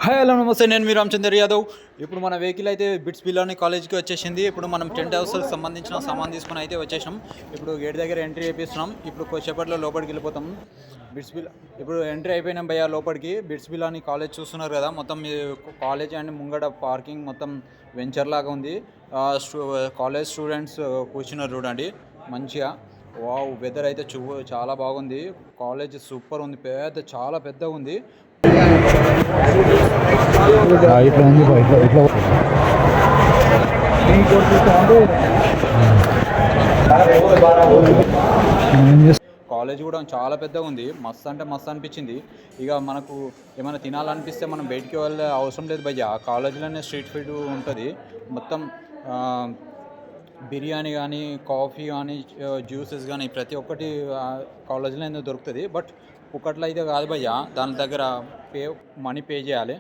Hi hello నమస్తే, నేను మీ రామచందర్ యాదవ్. ఇప్పుడు మన వెహికల్ అయితే బిట్స్ బిల్లాని కాలేజ్కి వచ్చేసింది. ఇప్పుడు మనం టెంట్ హౌస్కి సంబంధించిన సామాన్ తీసుకుని అయితే వచ్చేసినాం. ఇప్పుడు గేట్ దగ్గర ఎంట్రీ చేపిస్తున్నాం. ఇప్పుడు కొద్దిసేపట్లో లోపలికి వెళ్ళిపోతాం. బిట్స్ బిల్ ఇప్పుడు ఎంట్రీ అయిపోయినాం భయ్యా లోపలికి. బిట్స్ బిల్లాని కాలేజ్ చూస్తున్నారు కదా, మొత్తం కాలేజ్ అండ్ ముంగడ పార్కింగ్ మొత్తం వెంచర్ లాగా ఉంది. కాలేజ్ స్టూడెంట్స్ కూర్చున్నారు చూడండి మంచిగా. వావ్, వెదర్ అయితే చాలా బాగుంది. కాలేజ్ సూపర్ ఉంది, చాలా పెద్దగా ఉంది. ఇట్లా ఉంది ఇట్లా ఇట్లా కాలేజ్ కూడా చాలా పెద్దగా ఉంది. మస్తు అంటే మస్తు అనిపించింది. ఇక మనకు ఏమైనా తినాలనిపిస్తే మనం బయటికి వెళ్ళే అవసరం లేదు భయ్య. ఆ కాలేజీలోనే స్ట్రీట్ ఫుడ్ ఉంటుంది మొత్తం. బిర్యానీ కానీ, కాఫీ కానీ, జ్యూసెస్ కానీ ప్రతి ఒక్కటి కాలేజీలో దొరుకుతుంది. బట్ ఒకట్లో అయితే కాదు భయ్య, దాని దగ్గర మనీ పే చేయాలి.